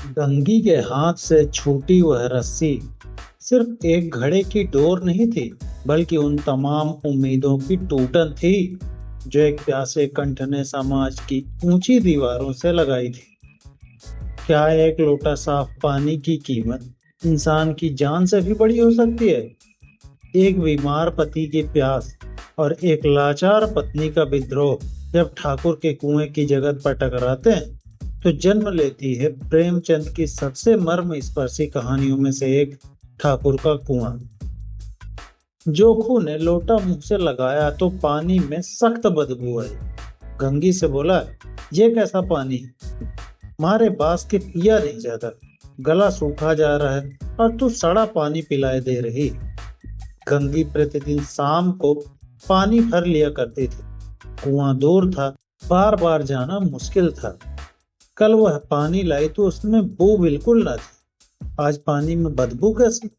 गंगी के हाथ से छूटी वह रस्सी सिर्फ एक घड़े की डोर नहीं थी, बल्कि उन तमाम उम्मीदों की टूटन थी जो एक प्यासे कंठ ने समाज की ऊंची दीवारों से लगाई थी। क्या एक लोटा साफ पानी की कीमत इंसान की जान से भी बड़ी हो सकती है? एक बीमार पति की प्यास और एक लाचार पत्नी का विद्रोह जब ठाकुर के कुएं की जगत पर टकराते हैं, तो जन्म लेती है प्रेमचंद की सबसे मर्म स्पर्शी कहानियों में से एक, ठाकुर का कुआं। जोखू ने लोटा मुंह से लगाया तो पानी में सख्त बदबू आई। गंगी से बोला, ये कैसा पानी? मारे बास के पिया नहीं जाता, गला सूखा जा रहा है और तू सड़ा पानी पिलाए दे रही। गंगी प्रतिदिन शाम को पानी भर लिया करती थी। कुआं दूर था, बार बार जाना मुश्किल था। कल वह पानी लाई तो उसमें बू बिल्कुल न थी। आज पानी में बदबू कैसी?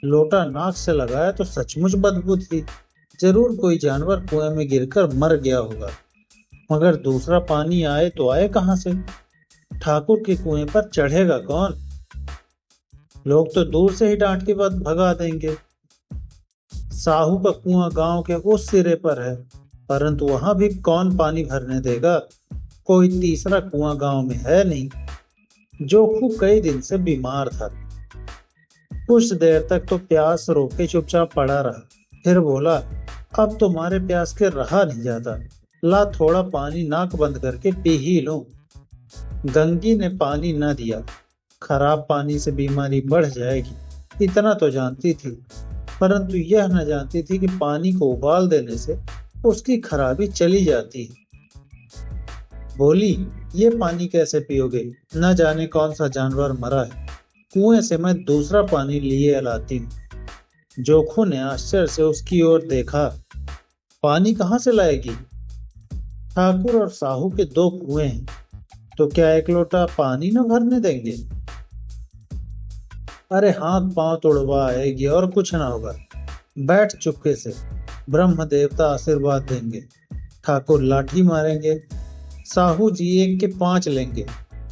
लोटा नाक से लगाया तो सचमुच बदबू थी। जरूर कोई जानवर कुएं में गिरकर मर गया होगा। मगर दूसरा पानी आए तो आए कहां से? ठाकुर के कुएं पर चढ़ेगा कौन? लोग तो दूर से ही डांट के बाद भगा देंगे। साहू का कुआं गांव के उस सिरे पर है, परंतु वहां भी कौन पानी भरने देगा? कोई तीसरा कुआं गांव में है नहीं। जोखू कई दिन से बीमार था। कुछ देर तक तो प्यास रोके चुपचाप पड़ा रहा, फिर बोला, अब तुम्हारे प्यास के रहा नहीं जाता। ला थोड़ा पानी नाक बंद करके पी ही लूं। गंगी ने पानी न दिया। खराब पानी से बीमारी बढ़ जाएगी, इतना तो जानती थी, परंतु यह न जानती थी कि पानी को उबाल देने से उसकी खराबी चली जाती है। बोली, ये पानी कैसे पियोगे? न जाने कौन सा जानवर मरा है। कुएं से मैं दूसरा पानी लिए लाती हूँ। जोखू ने आश्चर्य से उसकी ओर देखा। पानी कहाँ से लाएगी? ठाकुर और साहू के दो कुएं हैं, तो क्या एक लोटा पानी न भरने देंगे? अरे हाथ पांव तुड़वा आएगी और कुछ ना होगा। बैठ चुपके से, ब्रह्म देवता आशीर्वाद देंगे। ठाकुर लाठी मारेंगे, साहू जी एक के 5 लेंगे।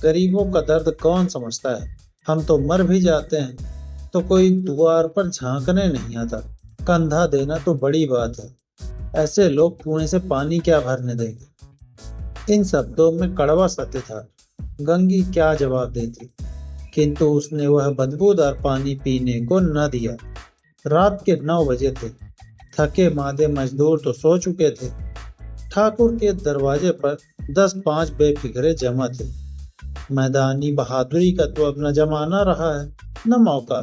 गरीबों का दर्द कौन समझता है? हम तो मर भी जाते हैं तो कोई द्वार पर झांकने नहीं आता। कंधा देना तो बड़ी बात है। ऐसे लोग कुएं से पानी क्या भरने देंगे? इन शब्दों में कड़वा सत्य था। गंगी क्या जवाब देती, किंतु उसने वह बदबूदार पानी पीने को न दिया। रात के 9 बजे थे। थके मादे मजदूर तो सो चुके थे। ठाकुर के दरवाजे पर 10-5 बेफिक्रे जमा थे। मैदानी बहादुरी का तो अब न जमाना रहा है, न मौका।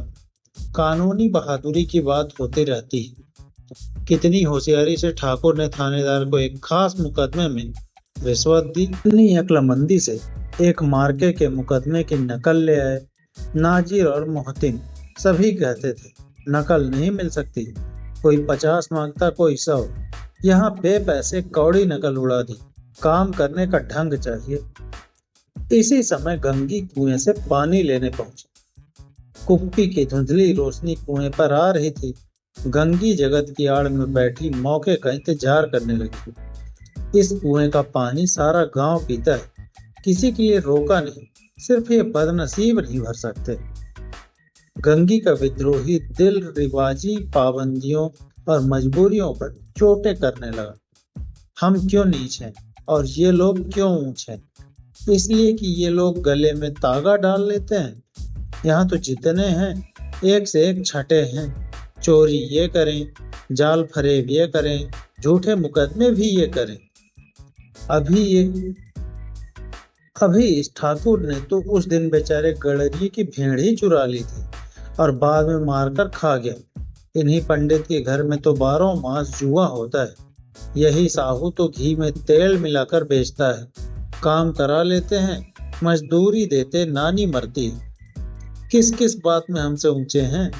कानूनी बहादुरी की बात होती रहती है। कितनी होशियारी से ठाकुर ने थानेदार को एक खास मुकदमे में रिश्वत दी, कितनी अक्लमंदी से एक मार्के के मुकदमे की नकल ले आए। नाजिर और मोहतिन सभी कहते थे, नकल नहीं मिल सकती। कोई 50 मांगता, कोई 100। यहाँ पैसे कौड़ी नकल उड़ा दी। काम करने का ढंग चाहिए। इसी समय गंगी कुएं से पानी लेने पहुंची। कुप्पी की धुंधली रोशनी कुएं पर आ रही थी। गंगी जगत की आड़ में बैठी मौके का इंतजार करने लगी। इस कुएं का पानी सारा गांव पीता है, किसी के लिए रोका नहीं। सिर्फ ये बदनसीब नहीं भर सकते। गंगी का विद्रोही दिल रिवाजी पाबंदियों और मजबूरियों पर चोटें करने लगा। हम क्यों नीच हैं और ये लोग क्यों ऊंच हैं? इसलिए कि ये लोग गले में तागा डाल लेते हैं। यहाँ तो जितने हैं एक से एक छठे हैं। चोरी ये करें, जाल फरेब ये करें, झूठे मुकदमे भी ये करें। अभी इस ठाकुर ने तो उस दिन बेचारे गड़रिये की भेड़ ही चुरा ली थी और बाद में मारकर खा गया। इन्हीं पंडित के घर में तो 12 मास जुआ होता है। यही साहू तो घी में तेल मिलाकर बेचता है। काम करा लेते हैं, मजदूरी देते नानी मरती है। किस किस बात में हमसे ऊंचे हैं?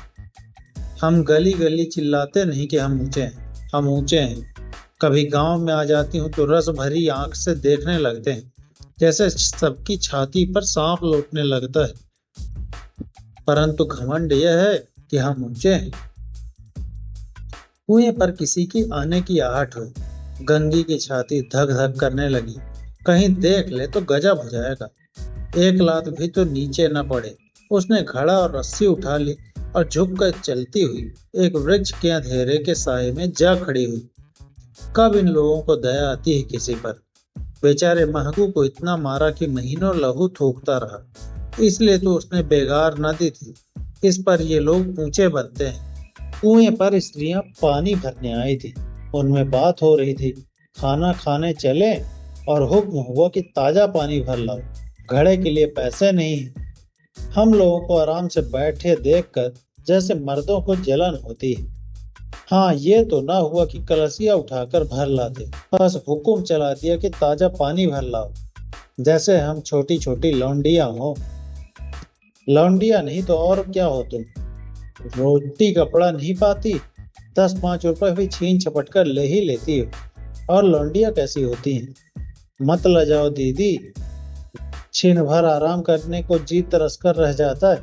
हम गली गली चिल्लाते नहीं कि हम ऊंचे हैं, हम ऊंचे हैं। कभी गांव में आ जाती हूँ तो रस भरी आंख से देखने लगते हैं, जैसे सबकी छाती पर सांप लौटने लगता है। परंतु घमंड यह है कि हम ऊंचे हैं। कुएं पर किसी की आने की आहट हुई। गंगी की छाती धक धक करने लगी। कहीं देख ले तो गजब हो जाएगा। एक लात भी तो नीचे न पड़े। उसने घड़ा और रस्सी उठा ली और झुककर चलती हुई एक वृक्ष के अंधेरे के साए में जा खड़ी हुई। कब इन लोगों को दया आती है किसी पर। बेचारे महबूब को इतना मारा कि महीनों लहू थूकता रहा, इसलिए तो उसने बेगार न दी थी। इस पर ये लोग ऊंचे बनते हैं। कुएं पर स्त्रियां पानी भरने आई थी। उनमें बात हो रही थी, खाना खाने चले, और हुक्म हुआ कि ताजा पानी भर लाओ, घड़े के लिए पैसे नहीं हैं। हम लोगों को आराम से बैठे देखकर जैसे मर्दों को जलन होती है। हाँ, ये तो ना हुआ कि कलसिया उठाकर भर लाते, बस हुक्म चला दिया कि ताजा पानी भर लाओ, जैसे हम छोटी छोटी लौंडिया हो। लौंडिया नहीं तो और क्या हो तुम। रोटी कपड़ा नहीं पाती, 10-5 रुपए भी छीन छपट कर ले ही लेती हो। और लौंडिया कैसी होती हैं। मत लजाओ दीदी, क्षण भर आराम करने को जी तरस कर रह जाता है।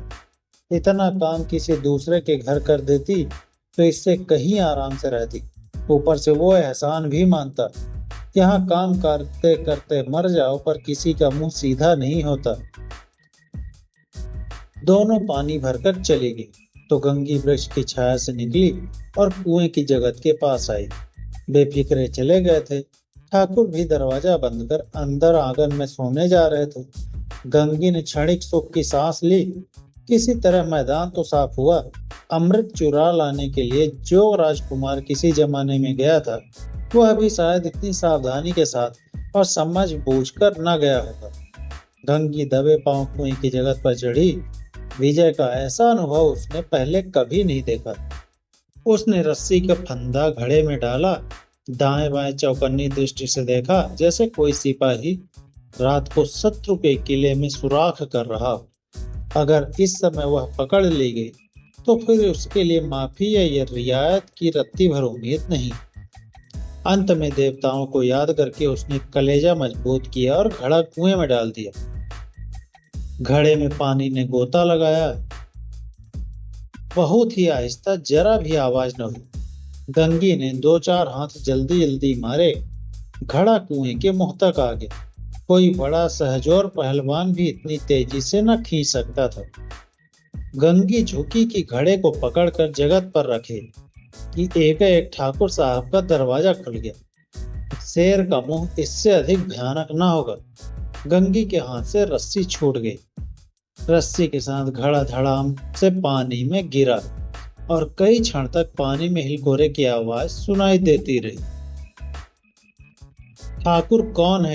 इतना काम किसी दूसरे के घर कर देती तो इससे कहीं आराम से रहती। ऊपर से वो एहसान भी मानता। यहाँ काम करते करते मर जाओ, पर किसी का मुंह सीधा नहीं होता। दोनों पानी भरकर चली गई तो गंगी वृक्ष की छाया से निकली और कुएं की जगत के पास आई। बेफिक्रे चले गए थे। ठाकुर भी दरवाजा बंद कर अंदर आंगन में सोने जा रहे थे। गंगी ने क्षणिक सुख की सांस ली। किसी तरह मैदान तो साफ हुआ। अमृत चुरा लाने के लिए जो राजकुमार किसी जमाने में गया था, वह भी शायद इतनी सावधानी के साथ और समझ बूझकर न गया होगा। गंगी दबे पांव कुएं की जगत पर चढ़ी। विजय का ऐसा अनुभव उसने पहले कभी नहीं देखा। उसने रस्सी का फंदा घड़े में डाला, दाएं बाएं चौकन्नी दृष्टि से देखा, जैसे कोई सिपाही रात को शत्रु के किले में सुराख कर रहा हो। अगर इस समय वह पकड़ ली गई तो फिर उसके लिए माफी या रियायत की रत्ती भर उम्मीद नहीं। अंत में देवताओं को याद करके उसने कलेजा मजबूत किया और घड़ा कुएं में डाल दिया। घड़े में पानी ने गोता लगाया। बहुत ही आहिस्ता, जरा भी आवाज न हुई। गंगी ने 2-4 हाथ जल्दी जल्दी मारे। घड़ा कुएं के मुंह तक आ गया। कोई बड़ा सहजोर पहलवान भी इतनी तेजी से न खींच सकता था। गंगी झुकी कि घड़े को पकड़कर जगत पर रखे कि एक ठाकुर साहब का दरवाजा खुल गया। शेर का मुंह इससे अधिक भयानक न होगा। गंगी के हाथ से रस्सी छूट गई। रस्सी के साथ घड़ा धड़ाम से पानी में गिरा और कई क्षण तक पानी में हिलकोरे की आवाज सुनाई देती रही। ठाकुर कौन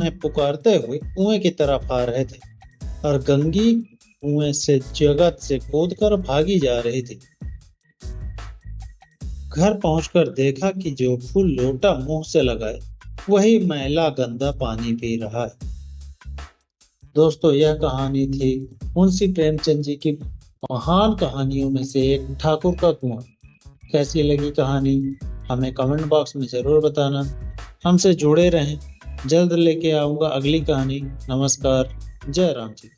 है पुकारते हुए कुएं की तरफ आ रहे थे और गंगी कुएं से जगत से कूदकर भागी जा रही थी। घर पहुंचकर देखा कि जो फूल लोटा मुंह से लगाए वही मैला गंदा पानी पी रहा है। दोस्तों, यह कहानी थी मुंशी प्रेमचंद जी की महान कहानियों में से एक, ठाकुर का कुआं। कैसी लगी कहानी हमें कमेंट बॉक्स में जरूर बताना। हमसे जुड़े रहें, जल्द लेके आऊंगा अगली कहानी। नमस्कार, जय राम जी।